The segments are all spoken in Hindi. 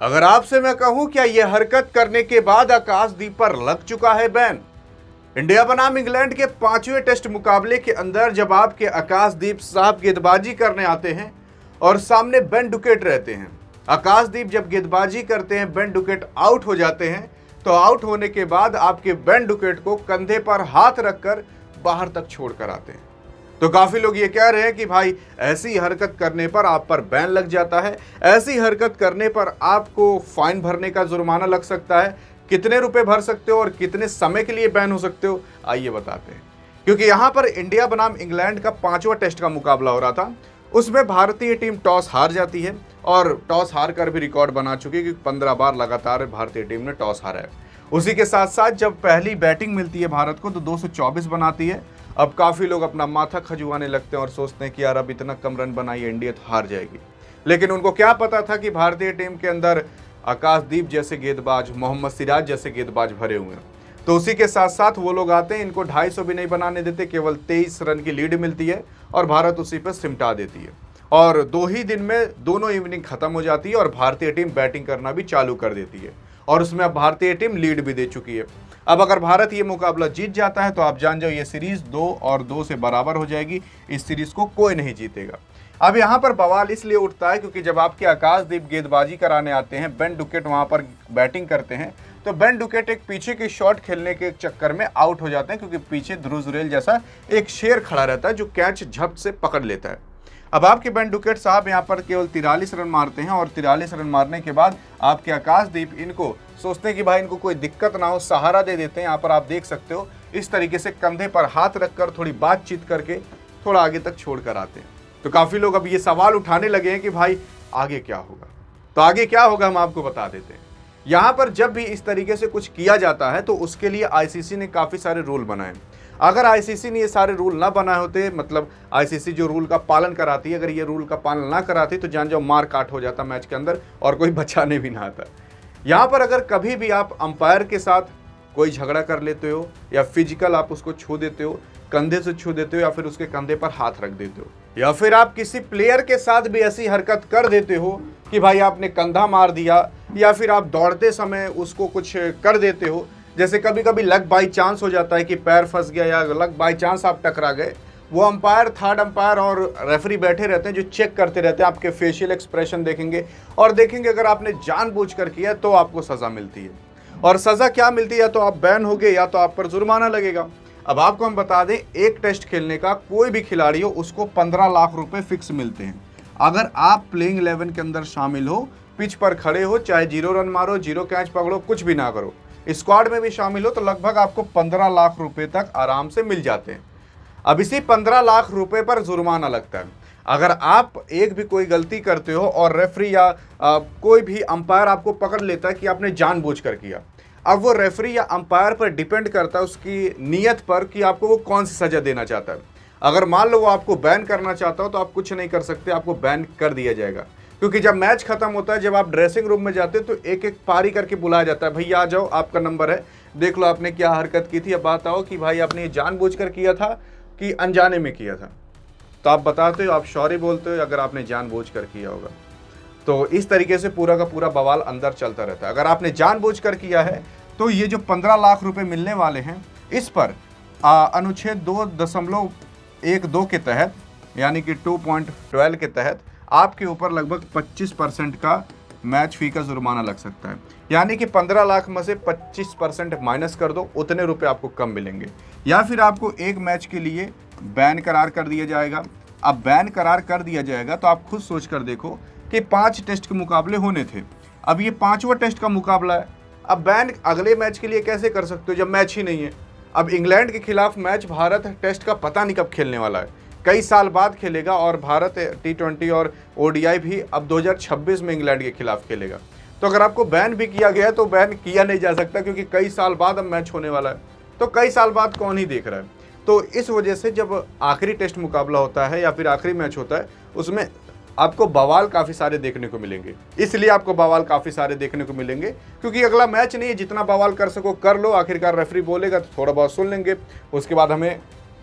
अगर आपसे मैं कहूं क्या यह हरकत करने के बाद आकाशदीप पर लग चुका है बैन। इंडिया बनाम इंग्लैंड के 5वें टेस्ट मुकाबले के अंदर जब आपके आकाशदीप साहब गेंदबाजी करने आते हैं और सामने बेन डुकेट रहते हैं, आकाशदीप जब गेंदबाजी करते हैं बेन डुकेट आउट हो जाते हैं, तो आउट होने के बाद आपके बेन डुकेट को कंधे पर हाथ रखकर बाहर तक छोड़कर आते हैं। तो काफी लोग ये कह रहे हैं कि भाई ऐसी हरकत करने पर आप पर बैन लग जाता है, ऐसी हरकत करने पर आपको फाइन भरने का जुर्माना लग सकता है। कितने रुपए भर सकते हो और कितने समय के लिए बैन हो सकते हो, आइए बताते हैं। क्योंकि यहां पर इंडिया बनाम इंग्लैंड का 5वां टेस्ट का मुकाबला हो रहा था। उसमें भारतीय टीम टॉस हार जाती है और टॉस हार कर भी रिकॉर्ड बना चुकी है, क्योंकि 15 बार लगातार भारतीय टीम ने टॉस हारा है। उसी के साथ साथ जब पहली बैटिंग मिलती है भारत को तो 224 बनाती है। अब काफ़ी लोग अपना माथा खजुआने लगते हैं और सोचते हैं कि यार अब इतना कम रन बनाइए, इंडिया तो हार जाएगी। लेकिन उनको क्या पता था कि भारतीय टीम के अंदर आकाशदीप जैसे गेंदबाज, मोहम्मद सिराज जैसे गेंदबाज भरे हुए हैं। तो उसी के साथ साथ वो लोग आते हैं, इनको 250 भी नहीं बनाने देते, केवल 23 रन की लीड मिलती है और भारत उसी पर सिमटा देती है। और 2 ही दिन में दोनों इनिंग खत्म हो जाती है और भारतीय टीम बैटिंग करना भी चालू कर देती है। और उसमें अब भारतीय टीम लीड भी दे चुकी है। अब अगर भारत ये मुकाबला जीत जाता है तो आप जान जाओ ये सीरीज 2-2 से बराबर हो जाएगी। इस सीरीज को कोई नहीं जीतेगा। अब यहाँ पर बवाल इसलिए उठता है क्योंकि जब आपके आकाशदीप गेंदबाजी कराने आते हैं, बेन डुकेट वहाँ पर बैटिंग करते हैं, तो बेन डुकेट एक पीछे की शॉट खेलने के चक्कर में आउट हो जाते हैं, क्योंकि पीछे ध्रुव जुरेल जैसा एक शेर खड़ा रहता है जो कैच झपट से पकड़ लेता है। अब आपके बेन डुकेट साहब यहाँ पर केवल 43 रन मारते हैं और 43 रन मारने के बाद आपके आकाशदीप इनको सोचते हैं कि भाई इनको कोई दिक्कत ना हो, सहारा दे देते हैं। यहाँ पर आप देख सकते हो इस तरीके से कंधे पर हाथ रखकर थोड़ी बातचीत करके थोड़ा आगे तक छोड़ कर आते हैं। तो काफ़ी लोग अब ये सवाल उठाने लगे हैं कि भाई आगे क्या होगा। तो आगे क्या होगा हम आपको बता देते हैं। यहाँ पर जब भी इस तरीके से कुछ किया जाता है तो उसके लिए आईसीसी ने काफ़ी सारे रूल बनाए। अगर आईसीसी ने ये सारे रूल ना बनाए होते, मतलब आईसीसी जो रूल का पालन कराती है, अगर ये रूल का पालन ना कराती तो जान जाओ मार काट हो जाता मैच के अंदर और कोई बचाने भी ना आता। यहाँ पर अगर कभी भी आप अंपायर के साथ कोई झगड़ा कर लेते हो या फिजिकल आप उसको छू देते हो, कंधे से छू देते हो या फिर उसके कंधे पर हाथ रख देते हो, या फिर आप किसी प्लेयर के साथ भी ऐसी हरकत कर देते हो कि भाई आपने कंधा मार दिया, या फिर आप दौड़ते समय उसको कुछ कर देते हो, जैसे कभी कभी लक बाई चांस हो जाता है कि पैर फंस गया या लक बाई चांस आप टकरा गए, वो अंपायर, थर्ड अंपायर और रेफरी बैठे रहते हैं जो चेक करते रहते हैं, आपके फेशियल एक्सप्रेशन देखेंगे और देखेंगे अगर आपने जानबूझकर किया तो आपको सज़ा मिलती है। और सज़ा क्या मिलती है, या तो आप बैन हो गए या तो आप पर जुर्माना लगेगा। अब आपको हम बता दें, एक टेस्ट खेलने का कोई भी खिलाड़ी हो उसको 15 लाख रुपए फिक्स मिलते हैं। अगर आप प्लेइंग 11 के अंदर शामिल हो, पिच पर खड़े हो, चाहे 0 रन मारो, 0 कैच पकड़ो, कुछ भी ना करो, स्क्वाड में भी शामिल हो, तो लगभग आपको 15 लाख रुपए तक आराम से मिल जाते हैं। अब इसी 15 लाख रुपए पर जुर्माना लगता है। अगर आप एक भी कोई गलती करते हो और रेफरी या कोई भी अंपायर आपको पकड़ लेता है कि आपने जानबूझकर किया, अब वो रेफरी या अंपायर पर डिपेंड करता है उसकी नीयत पर कि आपको वो कौन सी सज़ा देना चाहता है। अगर मान लो वो आपको बैन करना चाहता हो तो आप कुछ नहीं कर सकते, आपको बैन कर दिया जाएगा। क्योंकि जब मैच खत्म होता है, जब आप ड्रेसिंग रूम में जाते हो तो एक एक पारी करके बुलाया जाता है, भैया आ जाओ, आपका नंबर है, देख लो आपने क्या हरकत की थी, अब बताओ कि भाई आपने ये जानबूझकर किया था कि अनजाने में किया था। तो आप बताते हो, आप सॉरी बोलते हो अगर आपने जानबूझकर किया होगा। तो इस तरीके से पूरा का पूरा बवाल अंदर चलता रहता है। अगर आपने जानबूझकर किया है तो ये जो 15 लाख रुपए मिलने वाले हैं, इस पर अनुच्छेद 2.12 के तहत, यानी कि 2.12 के तहत आपके ऊपर लगभग 25% का मैच फी का जुर्माना लग सकता है। यानी कि 15 लाख में से 25% माइनस कर दो, उतने रुपए आपको कम मिलेंगे। या फिर आपको एक मैच के लिए बैन करार कर दिया जाएगा। अब बैन करार कर दिया जाएगा तो आप खुद सोच कर देखो कि 5 टेस्ट के मुकाबले होने थे, अब ये 5वां टेस्ट का मुकाबला है। अब बैन अगले मैच के लिए कैसे कर सकते हो जब मैच ही नहीं है। अब इंग्लैंड के खिलाफ मैच भारत टेस्ट का पता नहीं कब खेलने वाला है, कई साल बाद खेलेगा, और भारत T20 और ODI भी अब 2026 में इंग्लैंड के खिलाफ खेलेगा। तो अगर आपको बैन भी किया गया तो बैन किया नहीं जा सकता, क्योंकि कई साल बाद अब मैच होने वाला है, तो कई साल बाद कौन ही देख रहा है। तो इस वजह से जब आखिरी टेस्ट मुकाबला होता है या फिर आखिरी मैच होता है, उसमें आपको बवाल काफ़ी सारे देखने को मिलेंगे। इसलिए आपको बवाल काफ़ी सारे देखने को मिलेंगे क्योंकि अगला मैच नहीं है, जितना बवाल कर सको कर लो, आखिरकार रेफरी बोलेगा तो थोड़ा बहुत सुन लेंगे, उसके बाद हमें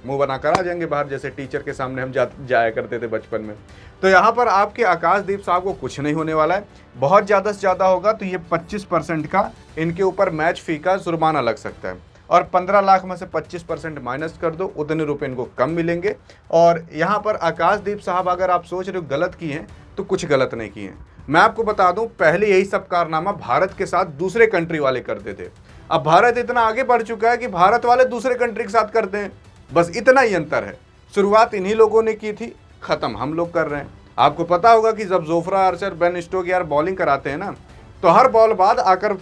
मुंह बनाकर आ जाएंगे बाहर, जैसे टीचर के सामने हम जाया करते थे बचपन में। तो यहाँ पर आपके आकाशदीप साहब को कुछ नहीं होने वाला है। बहुत ज़्यादा से ज़्यादा होगा तो ये 25% का इनके ऊपर मैच फी का जुर्माना लग सकता है, और 15 लाख में से 25% माइनस कर दो, उतने रुपए इनको कम मिलेंगे। और यहाँ पर आकाशदीप साहब अगर आप सोच रहे हो गलत किए हैं तो कुछ गलत नहीं किए हैं। मैं आपको बता दूं, पहले यही सब कारनामा भारत के साथ दूसरे कंट्री वाले करते थे। अब भारत इतना आगे बढ़ चुका है कि भारत वाले दूसरे कंट्री के साथ करते हैं, बस इतना ही अंतर है। शुरुआत इन्हीं लोगों ने की थी, खत्म हम लोग कर रहे हैं। आपको पता होगा कि जब जोफ्रा आर्चर, बेन स्टोक्स यार बॉलिंग कराते हैं ना, तो हर बॉल बाद आकर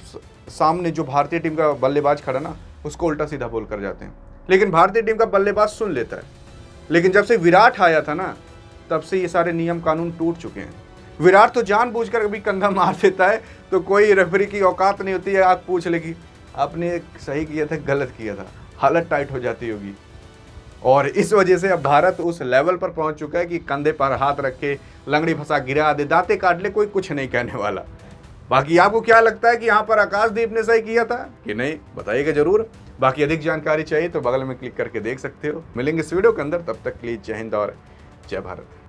सामने जो भारतीय टीम का बल्लेबाज खड़ा ना, उसको उल्टा सीधा बोल कर जाते हैं, लेकिन भारतीय टीम का बल्लेबाज सुन लेता है। लेकिन जब से विराट आया था ना, तब से ये सारे नियम कानून टूट चुके हैं। विराट तो जानबूझकर कभी कंधा मार देता है तो कोई रेफरी की औकात नहीं होती है, आप पूछ लेगी आपने सही किया था गलत किया था, हालत टाइट हो जाती होगी। और इस वजह से अब भारत उस लेवल पर पहुंच चुका है कि कंधे पर हाथ रख के लंगड़ी फंसा गिरा दे, दांते काट ले, कोई कुछ नहीं कहने वाला। बाकी आपको क्या लगता है कि यहाँ पर आकाशदीप ने सही किया था कि नहीं, बताइएगा जरूर। बाकी अधिक जानकारी चाहिए तो बगल में क्लिक करके देख सकते हो। मिलेंगे इस वीडियो के अंदर, तब तक के लिए जय हिंद और जय भारत।